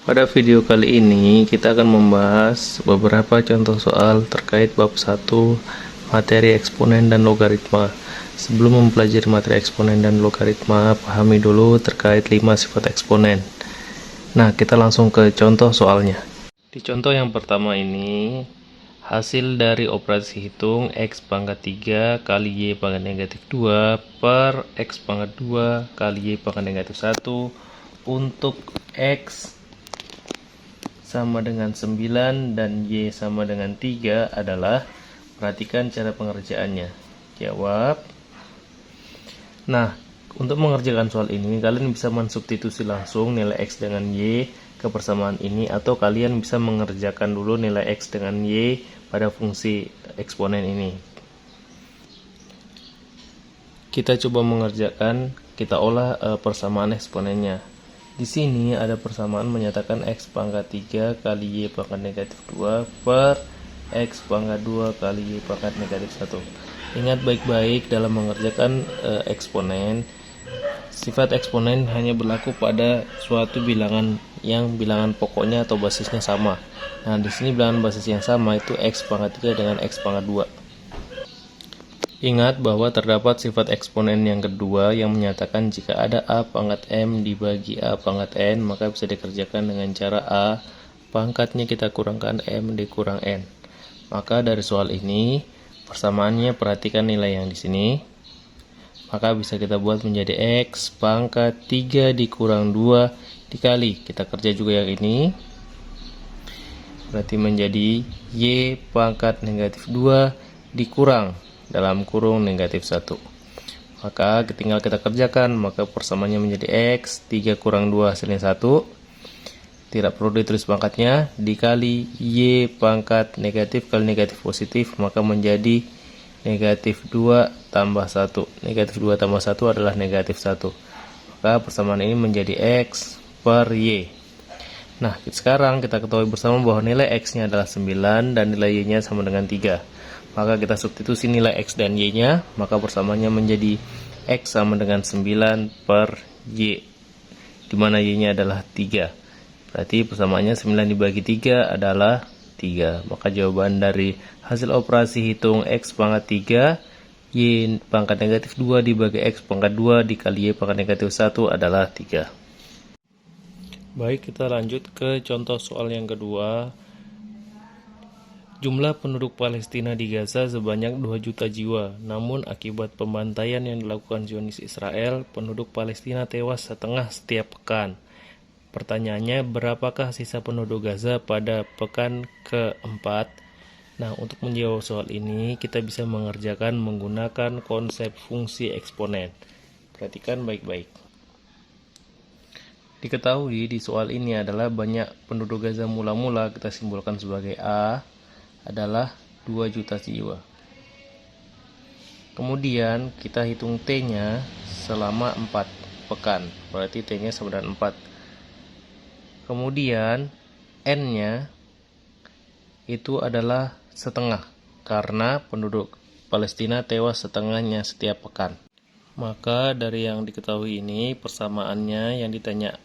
Pada video kali ini kita akan membahas beberapa contoh soal terkait bab 1 materi eksponen dan logaritma. Sebelum mempelajari materi eksponen dan logaritma, pahami dulu terkait 5 sifat eksponen. Nah, kita langsung ke contoh soalnya. Di contoh yang pertama ini, hasil dari operasi hitung X pangkat 3 kali Y pangkat negatif 2 per X pangkat 2 kali Y pangkat negatif 1 untuk X sama dengan 9 dan Y sama dengan 3 adalah, perhatikan cara pengerjaannya. Jawab. Nah, untuk mengerjakan soal ini, kalian bisa mensubstitusi langsung nilai X dengan Y ke persamaan ini, atau kalian bisa mengerjakan dulu nilai X dengan Y pada fungsi eksponen ini. Kita coba mengerjakan, kita olah persamaan eksponennya. Di sini ada persamaan menyatakan X pangkat 3 kali Y pangkat negatif 2 per X pangkat 2 kali Y pangkat negatif 1. Ingat baik-baik dalam mengerjakan eksponen, sifat eksponen hanya berlaku pada suatu bilangan yang bilangan pokoknya atau basisnya sama. Nah, di sini bilangan basis yang sama itu X pangkat 3 dengan X pangkat 2. Ingat bahwa terdapat sifat eksponen yang kedua yang menyatakan jika ada A pangkat M dibagi A pangkat N, maka bisa dikerjakan dengan cara A pangkatnya kita kurangkan M dikurang N. Maka dari soal ini, persamaannya perhatikan nilai yang di sini. Maka bisa kita buat menjadi X pangkat 3 dikurang 2 dikali, kita kerja juga yang ini. Berarti menjadi Y pangkat negatif 2 dikurang dalam kurung negatif 1. Maka tinggal kita kerjakan, maka persamaannya menjadi X 3 kurang 2 hasilnya 1. Tidak perlu ditulis pangkatnya, dikali Y pangkat negatif kali negatif positif, maka menjadi negatif 2 tambah 1. Negatif 2 tambah 1 adalah negatif 1. Maka persamaan ini menjadi X per Y. Nah, sekarang kita ketahui bersama bahwa nilai X-nya adalah 9 dan nilai Y-nya sama dengan 3. Maka kita substitusi nilai X dan Y-nya, maka persamaannya menjadi X sama dengan 9 per Y, di mana Y-nya adalah 3. Berarti persamaannya 9 dibagi 3 adalah 3. Maka jawaban dari hasil operasi hitung X pangkat 3, Y pangkat negatif 2 dibagi X pangkat 2 dikali Y pangkat negatif 1 adalah 3. Baik, kita lanjut ke contoh soal yang kedua. Jumlah penduduk Palestina di Gaza sebanyak 2 juta jiwa, namun akibat pembantaian yang dilakukan Zionis Israel, penduduk Palestina tewas setengah setiap pekan. Pertanyaannya, berapakah sisa penduduk Gaza pada pekan keempat? Nah, untuk menjawab soal ini, kita bisa mengerjakan menggunakan konsep fungsi eksponen. Perhatikan baik-baik. Diketahui di soal ini adalah banyak penduduk Gaza mula-mula kita simbolkan sebagai A adalah 2 juta jiwa. Kemudian kita hitung T-nya selama 4 pekan. Berarti T-nya sama dengan 4. Kemudian N-nya itu adalah setengah, karena penduduk Palestina tewas setengahnya setiap pekan. Maka dari yang diketahui ini, persamaannya yang ditanya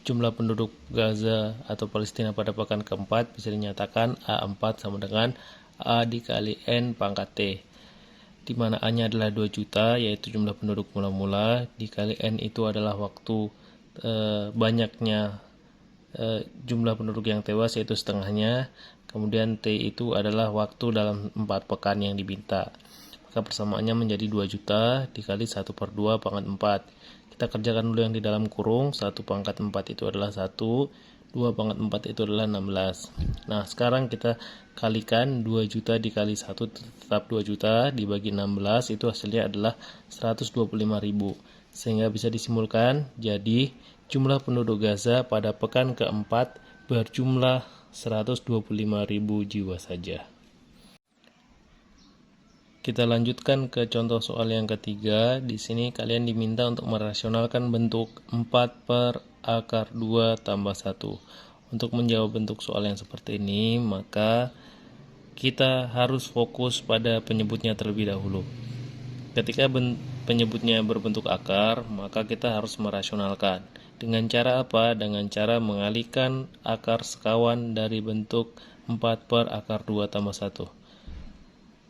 jumlah penduduk Gaza atau Palestina pada pekan keempat bisa dinyatakan A4 sama dengan A dikali N pangkat T, di mana A-nya adalah 2 juta, yaitu jumlah penduduk mula-mula, dikali N itu adalah waktu banyaknya jumlah penduduk yang tewas, yaitu setengahnya, kemudian T itu adalah waktu dalam 4 pekan yang diminta. Maka persamaannya menjadi 2 juta dikali 1 per 2 pangkat 4. Kita kerjakan dulu yang di dalam kurung. 1 pangkat 4 itu adalah 1, 2 pangkat 4 itu adalah 16. Nah, sekarang kita kalikan 2 juta dikali 1 tetap 2 juta dibagi 16, itu hasilnya adalah 125.000. Sehingga bisa disimpulkan, jadi jumlah penduduk Gaza pada pekan keempat berjumlah 125.000 jiwa saja. Kita lanjutkan ke contoh soal yang ketiga. Di sini kalian diminta untuk merasionalkan bentuk 4 per akar 2 tambah 1. Untuk menjawab bentuk soal yang seperti ini, maka kita harus fokus pada penyebutnya terlebih dahulu. Ketika penyebutnya berbentuk akar, maka kita harus merasionalkan. Dengan cara apa? Dengan cara mengalihkan akar sekawan dari bentuk 4 per akar 2 tambah 1.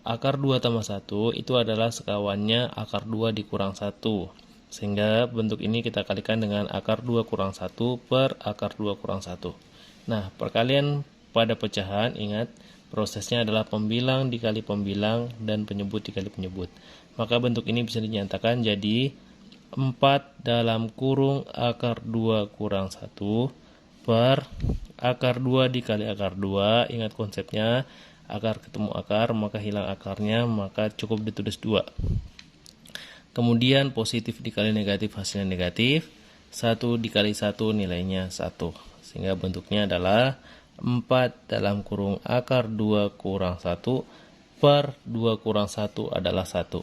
Akar 2 tambah 1 itu adalah sekawannya akar 2 dikurang 1. Sehingga bentuk ini kita kalikan dengan akar 2 kurang 1 per akar 2 kurang 1. Nah, perkalian pada pecahan, ingat, prosesnya adalah pembilang dikali pembilang dan penyebut dikali penyebut. Maka bentuk ini bisa dinyatakan jadi 4 dalam kurung akar 2 kurang 1 per akar 2 dikali akar 2. Ingat konsepnya, akar ketemu akar, maka hilang akarnya, maka cukup ditulis 2. Kemudian positif dikali negatif hasilnya negatif, 1 dikali 1 nilainya 1. Sehingga bentuknya adalah 4 dalam kurung akar 2 kurang 1 per 2 kurang 1 adalah 1.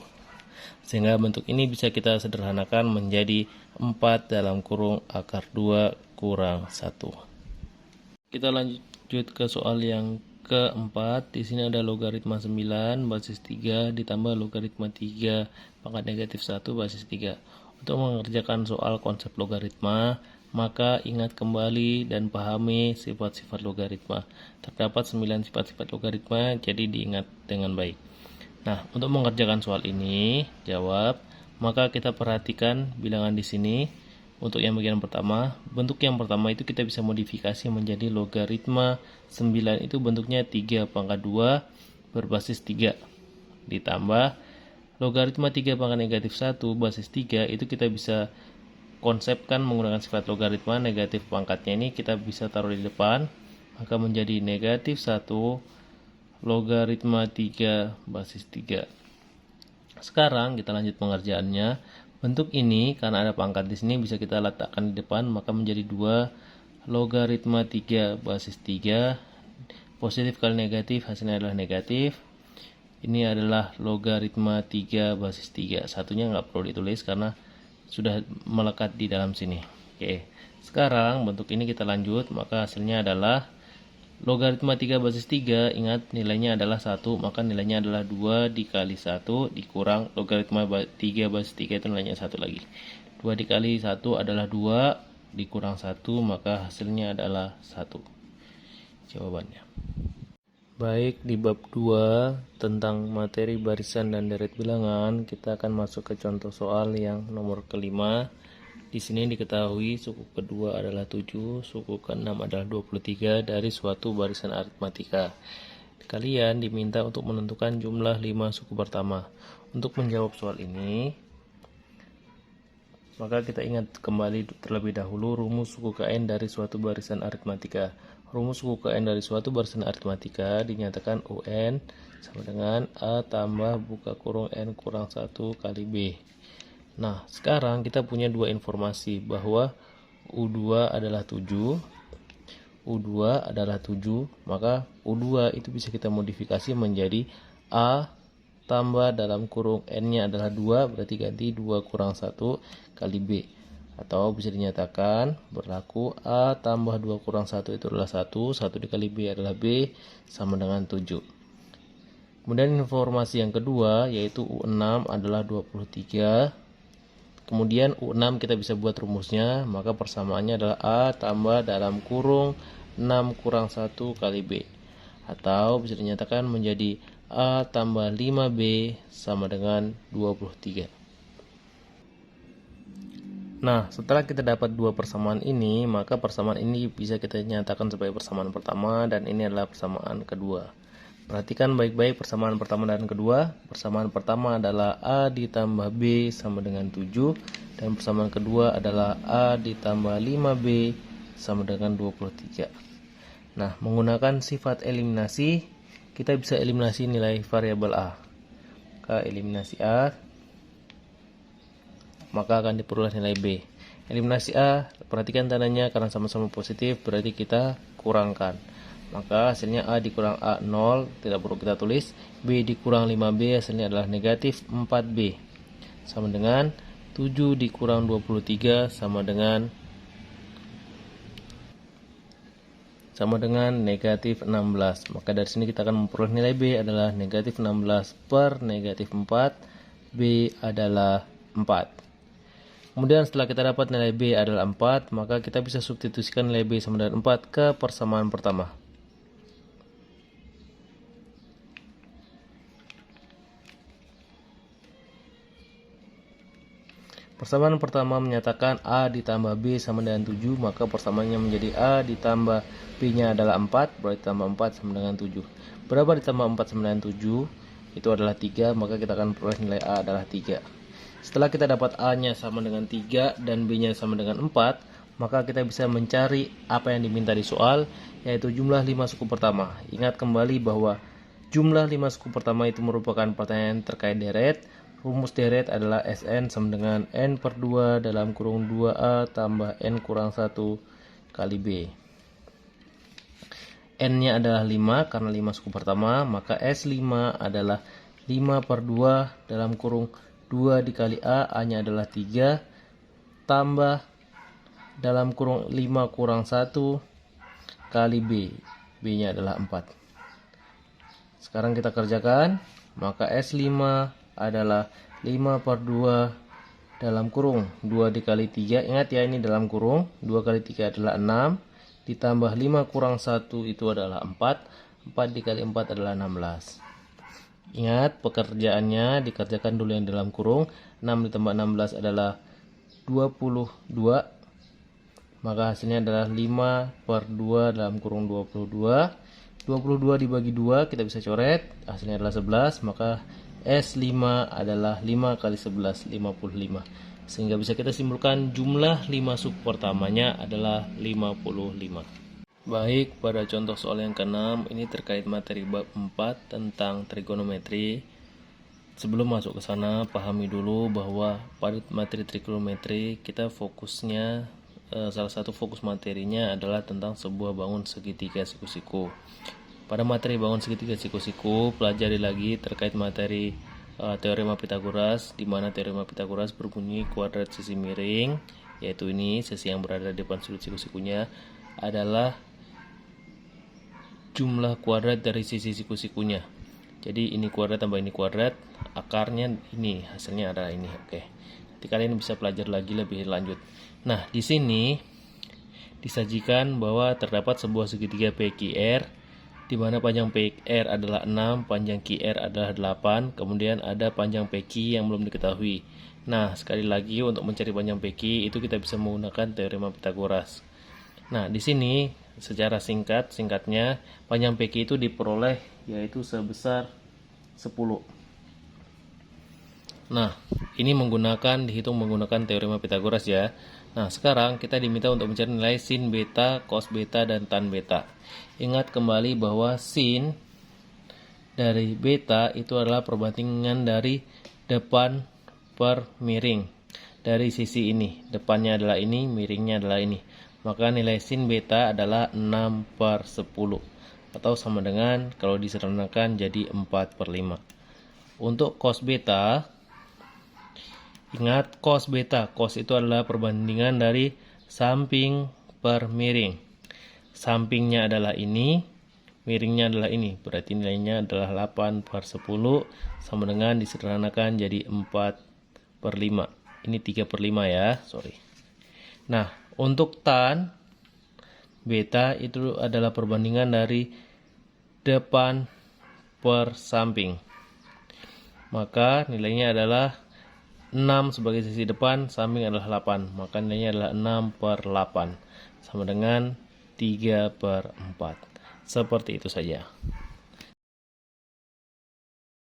Sehingga bentuk ini bisa kita sederhanakan menjadi 4 dalam kurung akar 2 kurang 1. Kita lanjut ke soal yang keempat. Di sini ada logaritma 9 basis 3 ditambah logaritma 3 pangkat negatif 1 basis 3. Untuk mengerjakan soal konsep logaritma, maka ingat kembali dan pahami sifat-sifat logaritma. Terdapat 9 sifat-sifat logaritma, jadi diingat dengan baik. Nah, untuk mengerjakan soal ini, jawab, maka kita perhatikan bilangan di sini. Untuk yang bagian pertama, bentuk yang pertama itu kita bisa modifikasi menjadi logaritma 9 itu bentuknya 3 pangkat 2 berbasis 3. Ditambah logaritma 3 pangkat negatif 1 basis 3 itu kita bisa konsepkan menggunakan sifat logaritma. Negatif pangkatnya ini kita bisa taruh di depan, maka menjadi negatif 1 logaritma 3 basis 3. Sekarang kita lanjut pengerjaannya. Bentuk ini karena ada pangkat di sini bisa kita letakkan di depan, maka menjadi 2 logaritma 3 basis 3. Positif kali negatif hasilnya adalah negatif. Ini adalah logaritma 3 basis 3. Satunya nggak perlu ditulis karena sudah melekat di dalam sini. Oke. Sekarang bentuk ini kita lanjut, maka hasilnya adalah logaritma 3 basis 3, ingat nilainya adalah 1, maka nilainya adalah 2 dikali 1 dikurang logaritma 3 basis 3 itu nilainya 1 lagi. 2 dikali 1 adalah 2 dikurang 1, maka hasilnya adalah 1. Jawabannya. Baik, di bab 2 tentang materi barisan dan deret bilangan, kita akan masuk ke contoh soal yang nomor kelima. Di sini diketahui suku kedua adalah 7, suku keenam adalah 23 dari suatu barisan aritmatika. Kalian diminta untuk menentukan jumlah 5 suku pertama. Untuk menjawab soal ini, maka kita ingat kembali terlebih dahulu rumus suku KN dari suatu barisan aritmatika. Rumus suku KN dari suatu barisan aritmatika dinyatakan UN sama dengan A tambah buka kurung N kurang 1 kali B. Nah, sekarang kita punya dua informasi bahwa U2 adalah 7, U2 adalah 7, maka U2 itu bisa kita modifikasi menjadi A tambah dalam kurung N-nya adalah 2, berarti ganti 2 kurang 1 kali B. Atau bisa dinyatakan berlaku A tambah 2 kurang 1 itu adalah 1, 1 dikali B adalah B, sama dengan 7. Kemudian informasi yang kedua yaitu U6 adalah 23. Kemudian U6 kita bisa buat rumusnya, maka persamaannya adalah A tambah dalam kurung 6 kurang 1 kali B. Atau bisa dinyatakan menjadi A tambah 5B sama dengan 23. Nah, setelah kita dapat dua persamaan ini, maka persamaan ini bisa kita nyatakan sebagai persamaan pertama dan ini adalah persamaan kedua. Perhatikan baik-baik persamaan pertama dan kedua. Persamaan pertama adalah A ditambah B sama dengan 7 dan persamaan kedua adalah A ditambah 5B sama dengan 23. Nah, menggunakan sifat eliminasi, kita bisa eliminasi nilai variabel A. Maka eliminasi A, maka akan diperoleh nilai B. Eliminasi A, perhatikan tandanya karena sama-sama positif, berarti kita kurangkan. Maka hasilnya A dikurang A 0, tidak perlu kita tulis. B dikurang 5B hasilnya adalah negatif 4B. Sama dengan 7 dikurang 23 sama dengan negatif 16. Maka dari sini kita akan memperoleh nilai B adalah negatif 16 per negatif 4. B adalah 4. Kemudian setelah kita dapat nilai B adalah 4, maka kita bisa substitusikan nilai B sama dengan 4 ke persamaan pertama. Persamaan pertama menyatakan A ditambah B sama dengan 7, maka persamaannya menjadi A ditambah B-nya adalah 4, berarti tambah 4 sama dengan 7. Berapa ditambah 4 sama dengan 7? Itu adalah 3, maka kita akan peroleh nilai A adalah 3. Setelah kita dapat A-nya sama dengan 3 dan B-nya sama dengan 4, maka kita bisa mencari apa yang diminta di soal, yaitu jumlah 5 suku pertama. Ingat kembali bahwa jumlah 5 suku pertama itu merupakan pertanyaan terkait deret. Rumus deret adalah Sn sama dengan N per 2 dalam kurung 2A tambah N kurang 1 kali B. N-nya adalah 5 karena 5 suku pertama, maka S5 adalah 5 per 2 dalam kurung 2 dikali A, A-nya adalah 3, tambah dalam kurung 5 kurang 1 kali B, B-nya adalah 4. Sekarang kita kerjakan, maka S5 adalah 5 per 2 dalam kurung 2 dikali 3, ingat ya ini dalam kurung, 2 kali 3 adalah 6, ditambah 5 kurang 1 itu adalah 4, 4 dikali 4 adalah 16. Ingat pekerjaannya dikerjakan dulu yang dalam kurung, 6 ditambah 16 adalah 22, maka hasilnya adalah 5 per 2 dalam kurung 22. 22 dibagi 2 kita bisa coret, hasilnya adalah 11, maka S5 adalah 5 kali 11, 55. Sehingga bisa kita simpulkan jumlah 5 suku pertamanya adalah 55. Baik, pada contoh soal yang ke-6 ini terkait materi bab 4 tentang trigonometri. Sebelum masuk ke sana, pahami dulu bahwa pada materi trigonometri kita fokusnya salah satu fokus materinya adalah tentang sebuah bangun segitiga siku-siku. Pada materi bangun segitiga siku-siku, pelajari lagi terkait materi teorema Pythagoras, di mana teorema Pythagoras berbunyi kuadrat sisi miring, yaitu ini sisi yang berada di depan sudut siku-sikunya adalah jumlah kuadrat dari sisi siku-sikunya. Jadi ini kuadrat tambah ini kuadrat, akarnya ini, hasilnya adalah ini. Oke. Nanti kalian bisa pelajari lagi lebih lanjut. Nah, di sini disajikan bahwa terdapat sebuah segitiga PQR di mana panjang PQR adalah 6, panjang QR adalah 8, kemudian ada panjang PQ yang belum diketahui. Nah, sekali lagi untuk mencari panjang PQ itu kita bisa menggunakan teorema Pythagoras. Nah, di sini secara singkatnya panjang PQ itu diperoleh yaitu sebesar 10. Nah, ini dihitung menggunakan teorema Pythagoras ya. Nah, sekarang kita diminta untuk mencari nilai sin beta, cos beta, dan tan beta. Ingat kembali bahwa sin dari beta itu adalah perbandingan dari depan per miring. Dari sisi ini, depannya adalah ini, miringnya adalah ini. Maka nilai sin beta adalah 6 per 10. Atau sama dengan, kalau disederhanakan jadi 4 per 5. Untuk cos beta, ingat cos beta. Cos itu adalah perbandingan dari samping per miring. Sampingnya adalah ini, miringnya adalah ini. Berarti nilainya adalah 8 per 10. Sama dengan disederhanakan jadi 4 per 5. Ini 3 per 5 ya, sorry. Nah, untuk tan beta itu adalah perbandingan dari depan per samping. Maka nilainya adalah 6 sebagai sisi depan, samping adalah 8. Maka nilainya adalah 6 per 8. Sama dengan 3 per 4. Seperti itu saja.